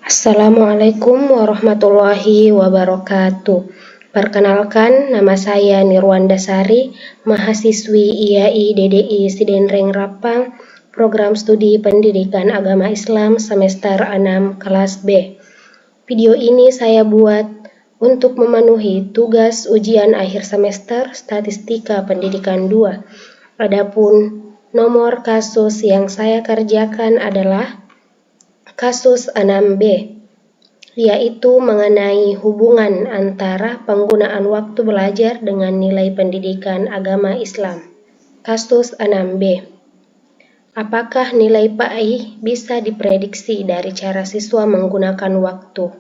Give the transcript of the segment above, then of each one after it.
Assalamualaikum warahmatullahi wabarakatuh. Perkenalkan, nama saya Nirwanda Sari, mahasiswi IAI DDI Sidenreng Rapang, Program Studi Pendidikan Agama Islam semester 6 kelas B. Video ini saya buat untuk memenuhi tugas ujian akhir semester Statistika Pendidikan 2. Adapun nomor kasus yang saya kerjakan adalah kasus 6B, yaitu mengenai hubungan antara penggunaan waktu belajar dengan nilai pendidikan agama Islam. Kasus 6B. Apakah nilai PAI bisa diprediksi dari cara siswa menggunakan waktu?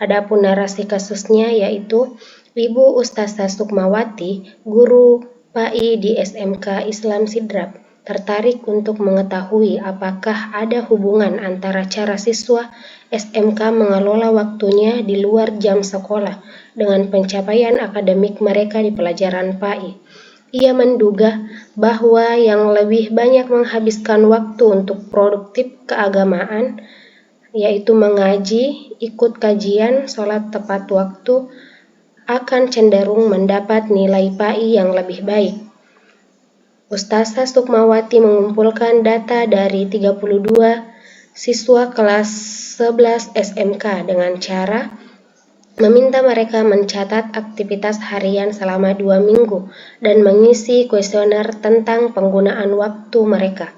Adapun narasi kasusnya yaitu Ibu Ustazah Sukmawati, guru PAI di SMK Islam Sidrap, tertarik untuk mengetahui apakah ada hubungan antara cara siswa SMK mengelola waktunya di luar jam sekolah dengan pencapaian akademik mereka di pelajaran PAI. Ia menduga bahwa yang lebih banyak menghabiskan waktu untuk produktif keagamaan, yaitu mengaji, ikut kajian, sholat tepat waktu, akan cenderung mendapat nilai PAI yang lebih baik. Ustazah Sukmawati mengumpulkan data dari 32 siswa kelas 11 SMK dengan cara meminta mereka mencatat aktivitas harian selama 2 minggu dan mengisi kuesioner tentang penggunaan waktu mereka.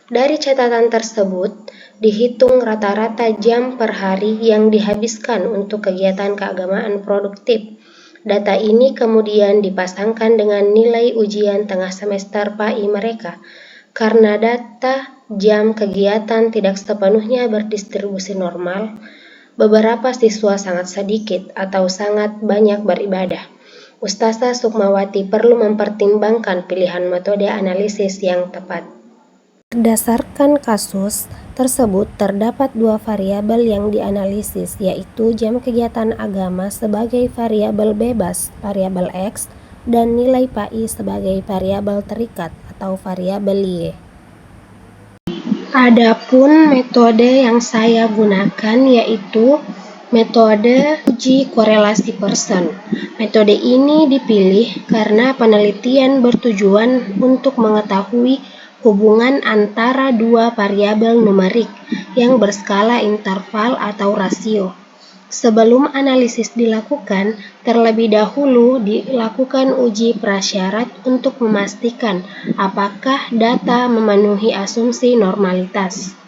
Dari catatan tersebut, dihitung rata-rata jam per hari yang dihabiskan untuk kegiatan keagamaan produktif. Data ini kemudian dipasangkan dengan nilai ujian tengah semester PAI mereka. Karena data jam kegiatan tidak sepenuhnya berdistribusi normal, beberapa siswa sangat sedikit atau sangat banyak beribadah. Ustazah Sukmawati perlu mempertimbangkan pilihan metode analisis yang tepat. Berdasarkan kasus tersebut, terdapat 2 variabel yang dianalisis, yaitu jam kegiatan agama sebagai variabel bebas, variabel X, dan nilai PAI sebagai variabel terikat atau variabel Y. Adapun metode yang saya gunakan yaitu metode uji korelasi person. Metode ini dipilih karena penelitian bertujuan untuk mengetahui hubungan antara 2 variabel numerik yang berskala interval atau rasio. Sebelum analisis dilakukan, terlebih dahulu dilakukan uji prasyarat untuk memastikan apakah data memenuhi asumsi normalitas.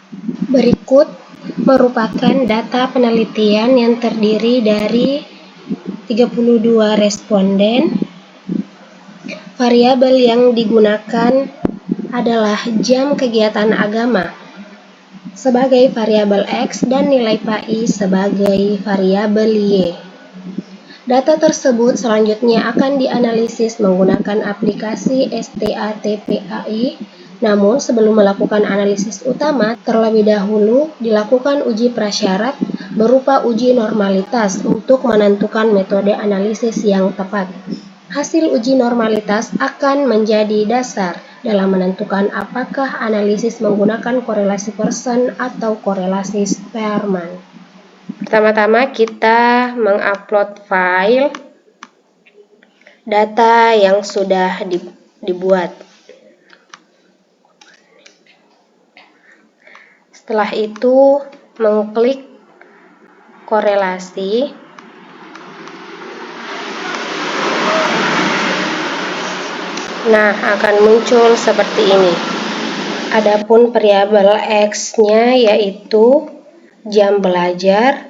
Berikut merupakan data penelitian yang terdiri dari 32 responden. Variabel yang digunakan adalah jam kegiatan agama sebagai variabel X dan nilai PAI sebagai variabel Y. Data tersebut selanjutnya akan dianalisis menggunakan aplikasi STATPAI. Namun sebelum melakukan analisis utama, terlebih dahulu dilakukan uji prasyarat berupa uji normalitas untuk menentukan metode analisis yang tepat. Hasil uji normalitas akan menjadi dasar dalam menentukan apakah analisis menggunakan korelasi person atau korelasi Spearman. Pertama-tama kita mengupload file data yang sudah dibuat. Setelah itu mengklik korelasi. Nah, akan muncul seperti ini. Adapun variabel X-nya yaitu jam belajar,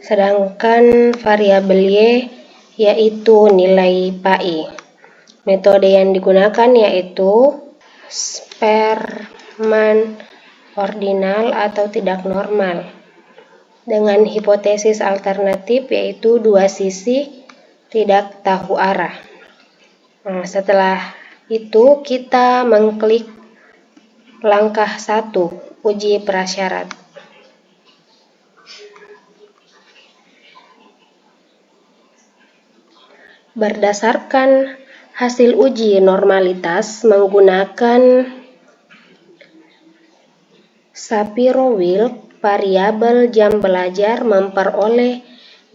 sedangkan variabel Y yaitu nilai PAI. Metode yang digunakan yaitu Spearman ordinal atau tidak normal, dengan hipotesis alternatif yaitu 2 sisi tidak tahu arah. Nah, setelah itu kita mengklik langkah 1, uji prasyarat. Berdasarkan hasil uji normalitas menggunakan Shapiro-Wilk variabel jam belajar memperoleh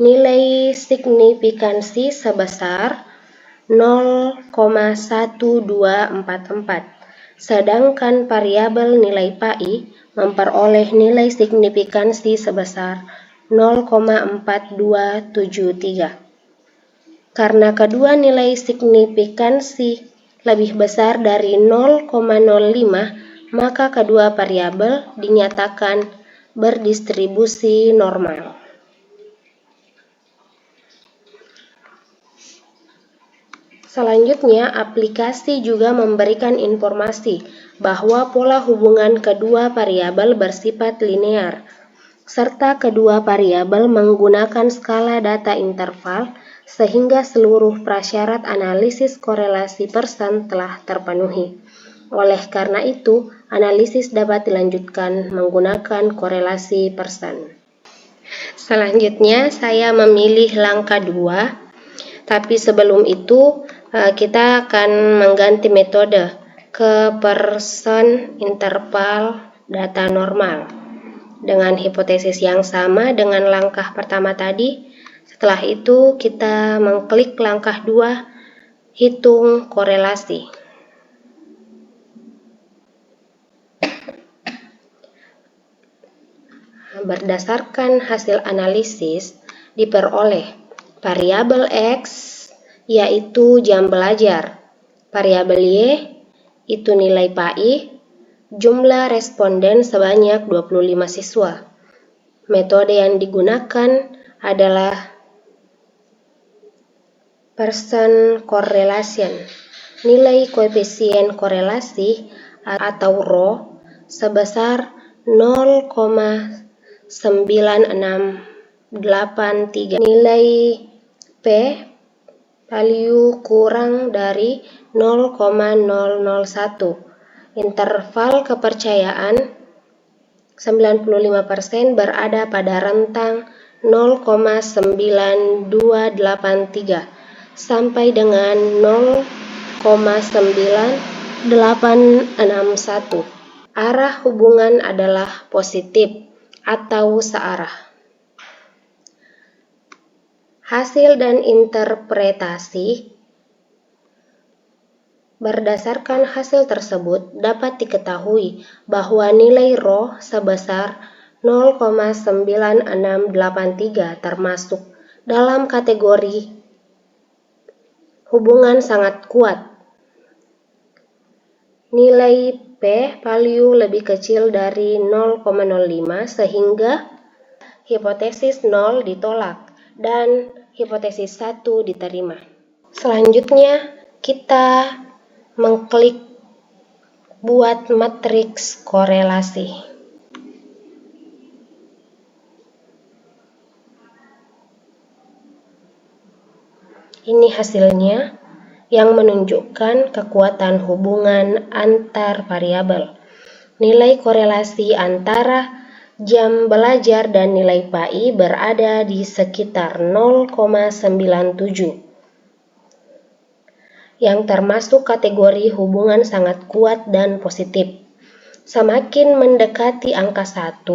nilai signifikansi sebesar 0,1244, sedangkan variabel nilai PAI memperoleh nilai signifikansi sebesar 0,4273. Karena kedua nilai signifikansi lebih besar dari 0,05, maka kedua variabel dinyatakan berdistribusi normal. Selanjutnya, aplikasi juga memberikan informasi bahwa pola hubungan kedua variabel bersifat linear, serta kedua variabel menggunakan skala data interval sehingga seluruh prasyarat analisis korelasi persen telah terpenuhi. Oleh karena itu, analisis dapat dilanjutkan menggunakan korelasi persen. Selanjutnya, saya memilih langkah 2. Tapi sebelum itu, kita akan mengganti metode ke persen interval data normal dengan hipotesis yang sama dengan langkah pertama tadi. Setelah itu, kita mengklik langkah 2, hitung korelasi. Berdasarkan hasil analisis, diperoleh variabel X yaitu jam belajar, variabel Y itu nilai PAI, jumlah responden sebanyak 25 siswa. Metode yang digunakan adalah Pearson correlation. Nilai koefisien korelasi atau rho sebesar 0,9683. Nilai P value kurang dari 0,001. Interval kepercayaan 95% berada pada rentang 0,9283 sampai dengan 0,9861. Arah hubungan adalah positif atau searah. Hasil dan interpretasi. Berdasarkan hasil tersebut, dapat diketahui bahwa nilai rho sebesar 0,9683 termasuk dalam kategori hubungan sangat kuat. Nilai P value lebih kecil dari 0,05 sehingga hipotesis 0 ditolak dan hipotesis 1 diterima. Selanjutnya, kita mengklik buat matriks korelasi. Ini hasilnya yang menunjukkan kekuatan hubungan antar variabel. Nilai korelasi antara jam belajar dan nilai PAI berada di sekitar 0,97, yang termasuk kategori hubungan sangat kuat dan positif. Semakin mendekati angka 1,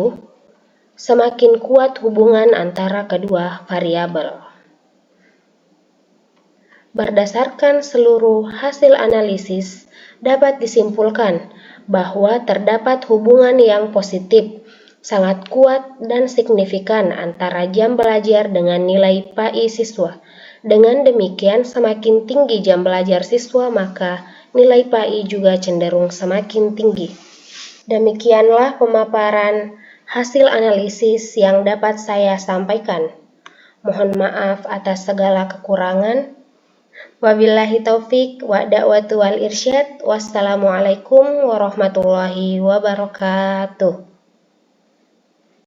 semakin kuat hubungan antara kedua variabel. Berdasarkan seluruh hasil analisis, dapat disimpulkan bahwa terdapat hubungan yang positif, sangat kuat dan signifikan antara jam belajar dengan nilai PAI siswa. Dengan demikian, semakin tinggi jam belajar siswa, maka nilai PAI juga cenderung semakin tinggi. Demikianlah pemaparan hasil analisis yang dapat saya sampaikan. Mohon maaf atas segala kekurangan. Wabillahi taufik wa da'watu wal irsyad. Wassalamualaikum warahmatullahi wabarakatuh.